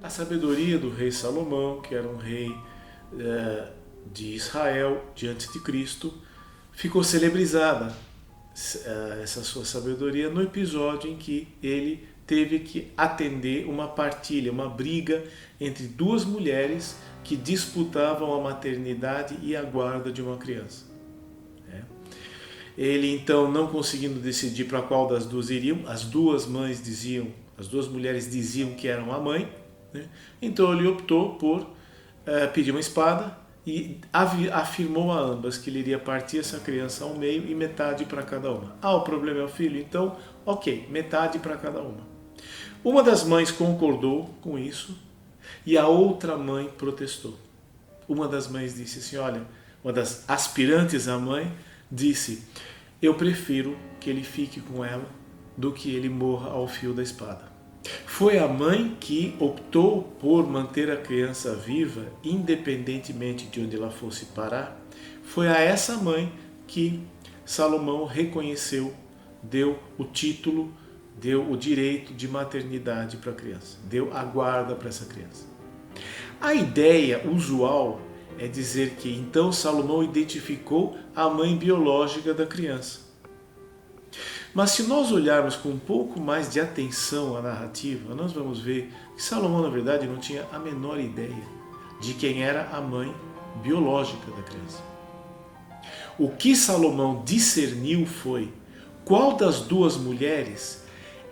A sabedoria do rei Salomão, que era um rei de Israel diante de Cristo, ficou celebrizada essa sua sabedoria no episódio em que ele teve que atender uma partilha, uma briga entre duas mulheres que disputavam a maternidade e a guarda de uma criança. Ele então, não conseguindo decidir para qual das duas iriam, as duas mulheres diziam que eram a mãe, então ele optou por pedir uma espada e afirmou a ambas que ele iria partir essa criança ao meio e metade para cada uma. O problema é o filho? Então, ok, metade para cada uma. Uma das mães concordou com isso e a outra mãe protestou. Uma das mães disse assim, olha, uma das aspirantes à mãe disse, eu prefiro que ele fique com ela do que ele morra ao fio da espada. Foi a mãe que optou por manter a criança viva, independentemente de onde ela fosse parar. Foi a essa mãe que Salomão reconheceu, deu o título, deu o direito de maternidade para a criança, deu a guarda para essa criança. A ideia usual é dizer que então Salomão identificou a mãe biológica da criança. Mas se nós olharmos com um pouco mais de atenção à narrativa, nós vamos ver que Salomão, na verdade, não tinha a menor ideia de quem era a mãe biológica da criança. O que Salomão discerniu foi qual das duas mulheres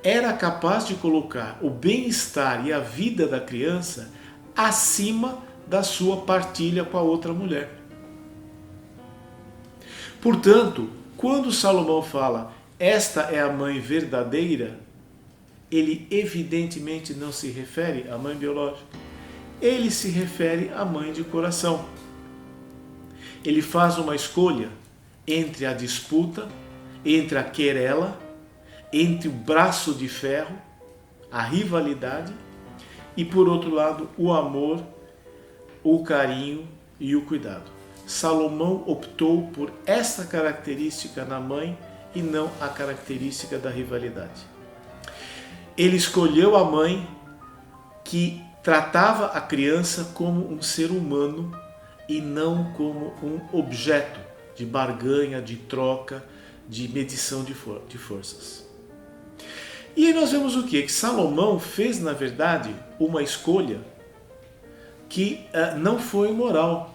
era capaz de colocar o bem-estar e a vida da criança acima da sua partilha com a outra mulher. Portanto, quando Salomão fala esta é a mãe verdadeira, ele evidentemente não se refere à mãe biológica. Ele se refere à mãe de coração. Ele faz uma escolha entre a disputa, entre a querela, entre o braço de ferro, a rivalidade, e por outro lado o amor, o carinho e o cuidado. Salomão optou por essa característica na mãe e não a característica da rivalidade. Ele escolheu a mãe que tratava a criança como um ser humano e não como um objeto de barganha, de troca, de medição de forças. E aí nós vemos o quê? Que Salomão fez, na verdade, uma escolha que não foi imoral.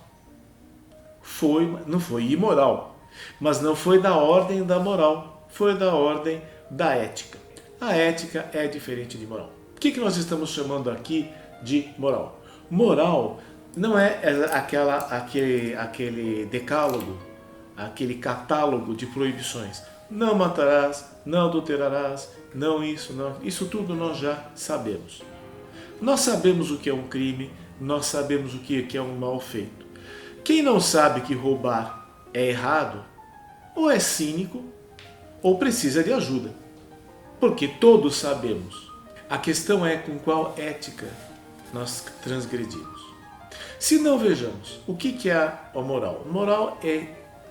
Não foi imoral, mas não foi da ordem da moral, foi da ordem da ética. A ética é diferente de moral. O que nós estamos chamando aqui de moral? Moral não é aquele decálogo, aquele catálogo de proibições. Não matarás, não adulterarás, não isso, não. Isso tudo nós já sabemos. Nós sabemos o que é um crime, nós sabemos o que é um mal feito. Quem não sabe que roubar é errado, ou é cínico, ou precisa de ajuda. Porque todos sabemos. A questão é com qual ética nós transgredimos. Se não, vejamos, o que é a moral? Moral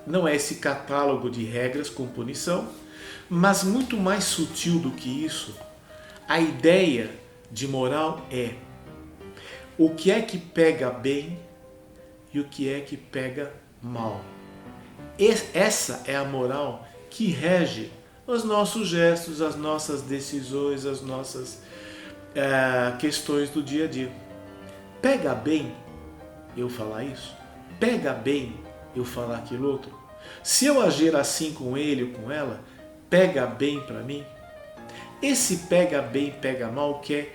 não é esse catálogo de regras com punição, mas muito mais sutil do que isso, a ideia de moral é o que é que pega bem e o que é que pega mal. Essa é a moral que rege os nossos gestos, as nossas decisões, as nossas questões do dia a dia. Pega bem eu falar isso? Pega bem eu falar aquilo outro? Se eu agir assim com ele ou com ela, pega bem para mim? Esse pega bem, pega mal, que é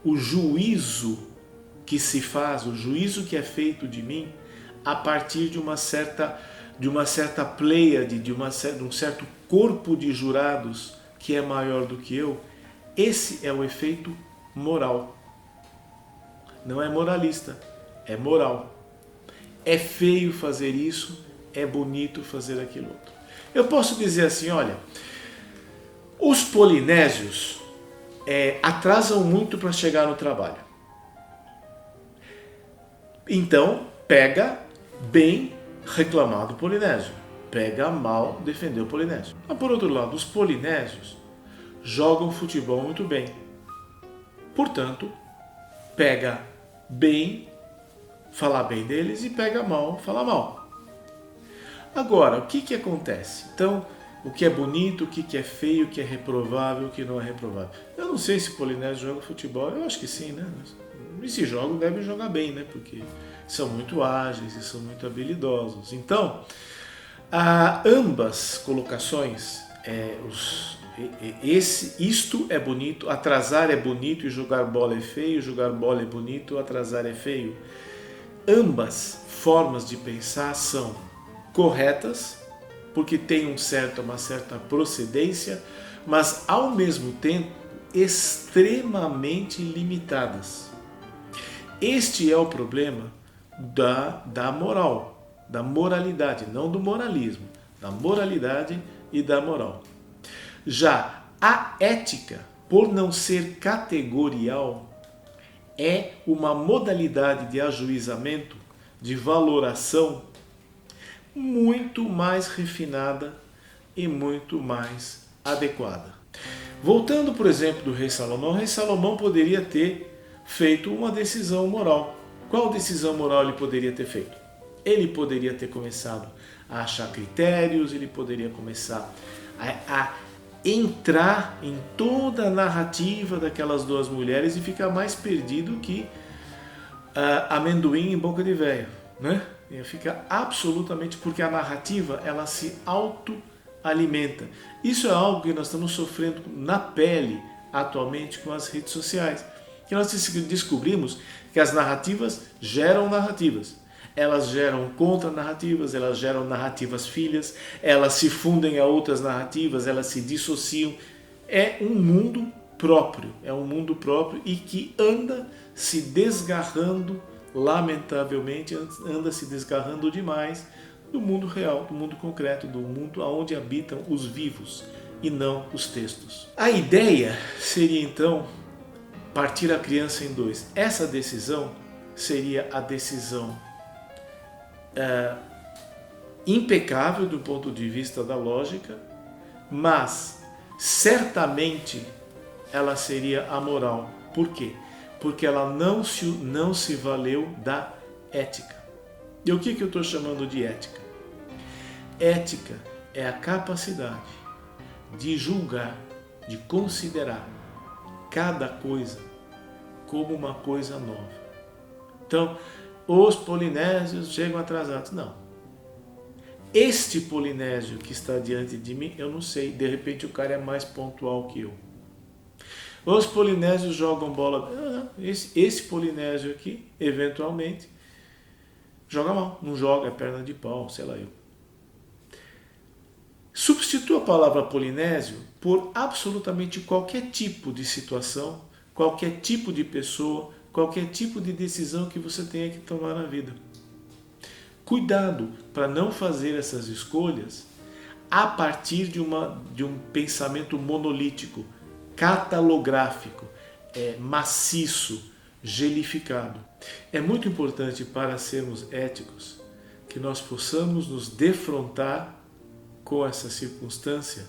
o juízo que se faz, o juízo que é feito de mim a partir de uma certa pleiade, de um certo corpo de jurados que é maior do que eu. Esse é o efeito moral. Não é moralista, é moral. É feio fazer isso, é bonito fazer aquilo outro. Eu posso dizer assim, olha, os polinésios atrasam muito para chegar no trabalho. Então, pega bem reclamar do polinésio, pega mal defender o polinésio. Mas por outro lado, os polinésios jogam futebol muito bem. Portanto, pega bem, falar bem deles, e pega mal, falar mal. Agora, o que acontece? Então, o que é bonito, o que é feio, o que é reprovável, o que não é reprovável. Eu não sei se Polinésio joga futebol, eu acho que sim, né? E se jogam, devem jogar bem, né? Porque são muito ágeis e são muito habilidosos. Então, ambas colocações, isto é bonito, atrasar é bonito e jogar bola é feio, jogar bola é bonito, atrasar é feio. Ambas formas de pensar são corretas, porque tem uma certa procedência, mas ao mesmo tempo extremamente limitadas. Este é o problema da moral, da moralidade, não do moralismo, da moralidade e da moral. Já a ética, por não ser categorial, é uma modalidade de ajuizamento, de valoração muito mais refinada e muito mais adequada. Voltando, por exemplo, do rei Salomão, o rei Salomão poderia ter feito uma decisão moral. Qual decisão moral ele poderia ter feito? Ele poderia ter começado a achar critérios, ele poderia começar a entrar em toda a narrativa daquelas duas mulheres e ficar mais perdido que amendoim em boca de véia, né? Fica absolutamente, porque a narrativa ela se autoalimenta. Isso é algo que nós estamos sofrendo na pele atualmente com as redes sociais. Que nós descobrimos que as narrativas geram narrativas. Elas geram contra-narrativas, elas geram narrativas filhas, elas se fundem a outras narrativas, elas se dissociam. É um mundo próprio e que anda se desgarrando, lamentavelmente, anda se desgarrando demais do mundo real, do mundo concreto, do mundo onde habitam os vivos e não os textos. A ideia seria então partir a criança em dois. Essa decisão seria a decisão impecável do ponto de vista da lógica, mas certamente ela seria amoral. Por quê? Porque ela não se valeu da ética. E o que eu estou chamando de ética? Ética é a capacidade de julgar, de considerar cada coisa como uma coisa nova. Então, os polinésios chegam atrasados. Não. Este polinésio que está diante de mim, eu não sei. De repente o cara é mais pontual que eu. Os polinésios jogam bola. Esse polinésio aqui, eventualmente, joga mal. Não joga, é perna de pau, sei lá eu. Substitua a palavra polinésio por absolutamente qualquer tipo de situação, qualquer tipo de pessoa, qualquer tipo de decisão que você tenha que tomar na vida. Cuidado para não fazer essas escolhas a partir de um pensamento monolítico, catalográfico, maciço, gelificado. É muito importante para sermos éticos que nós possamos nos defrontar com essa circunstância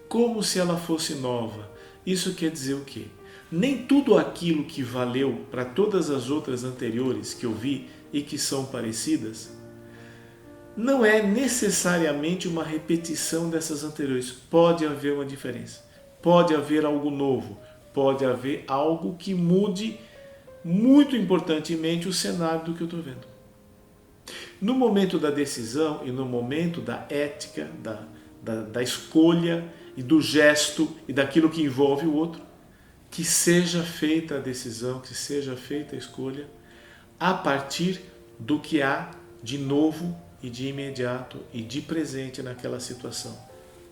como se ela fosse nova. Isso quer dizer o quê? Nem tudo aquilo que valeu para todas as outras anteriores que eu vi e que são parecidas, não é necessariamente uma repetição dessas anteriores. Pode haver uma diferença. Pode haver algo novo. Pode haver algo que mude muito importantemente o cenário do que eu estou vendo. No momento da decisão e no momento da ética, da escolha e do gesto e daquilo que envolve o outro, que seja feita a decisão, que seja feita a escolha a partir do que há de novo e de imediato e de presente naquela situação.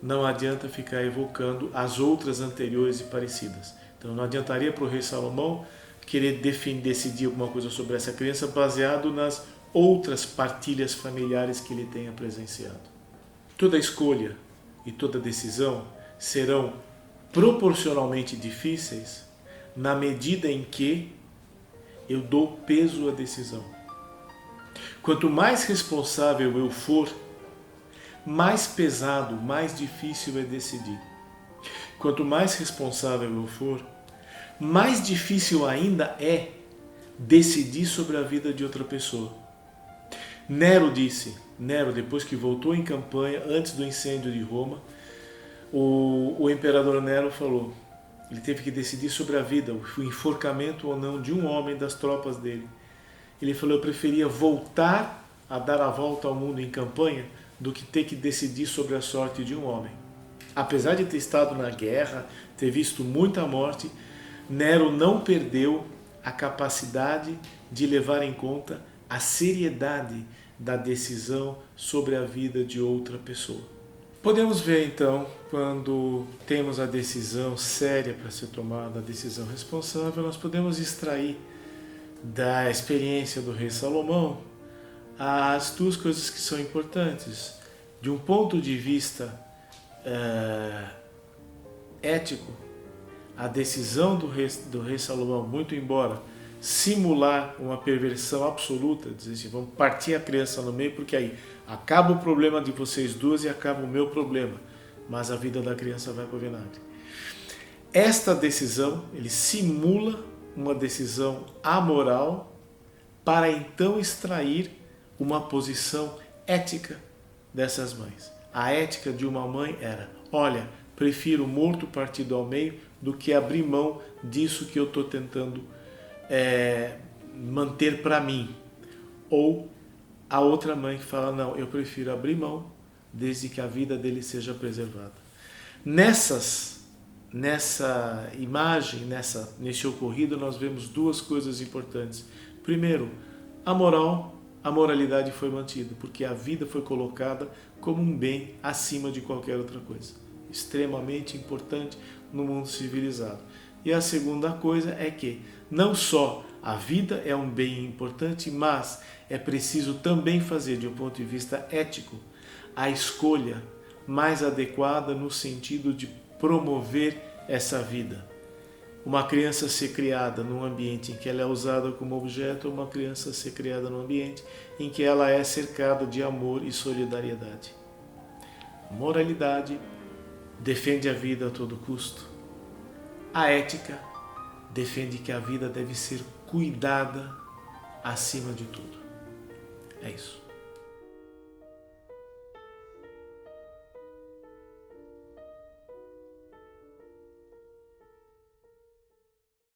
Não adianta ficar evocando as outras anteriores e parecidas. Então não adiantaria para o rei Salomão querer decidir alguma coisa sobre essa criança baseado nas outras partilhas familiares que ele tenha presenciado. Toda escolha e toda decisão serão proporcionalmente difíceis na medida em que eu dou peso à decisão. Quanto mais responsável eu for, mais pesado, mais difícil é decidir. Quanto mais responsável eu for, mais difícil ainda é decidir sobre a vida de outra pessoa. Nero disse, depois que voltou em campanha, antes do incêndio de Roma, o imperador Nero falou, ele teve que decidir sobre a vida, o enforcamento ou não de um homem das tropas dele. Ele falou, eu preferia voltar a dar a volta ao mundo em campanha do que ter que decidir sobre a sorte de um homem. Apesar de ter estado na guerra, ter visto muita morte, Nero não perdeu a capacidade de levar em conta a seriedade da decisão sobre a vida de outra pessoa. Podemos ver então, quando temos a decisão séria para ser tomada, a decisão responsável, nós podemos extrair da experiência do rei Salomão as duas coisas que são importantes. De um ponto de vista ético, a decisão do rei Salomão, muito embora simular uma perversão absoluta, dizer assim, vamos partir a criança no meio, porque aí acaba o problema de vocês duas e acaba o meu problema, mas a vida da criança vai para o vinagre. Esta decisão, ele simula uma decisão amoral para então extrair uma posição ética dessas mães. A ética de uma mãe era, olha, prefiro morto partido ao meio do que abrir mão disso que eu estou tentando manter para mim. Ou a outra mãe que fala, não, eu prefiro abrir mão desde que a vida dele seja preservada. Nessa imagem, nesse ocorrido, nós vemos duas coisas importantes. Primeiro, a moralidade foi mantida, porque a vida foi colocada como um bem acima de qualquer outra coisa. Extremamente importante no mundo civilizado. E a segunda coisa é que não só a vida é um bem importante, mas é preciso também fazer, de um ponto de vista ético, a escolha mais adequada no sentido de promover essa vida. Uma criança ser criada num ambiente em que ela é usada como objeto, ou uma criança ser criada num ambiente em que ela é cercada de amor e solidariedade. Moralidade defende a vida a todo custo. A ética defende que a vida deve ser cuidada acima de tudo. É isso.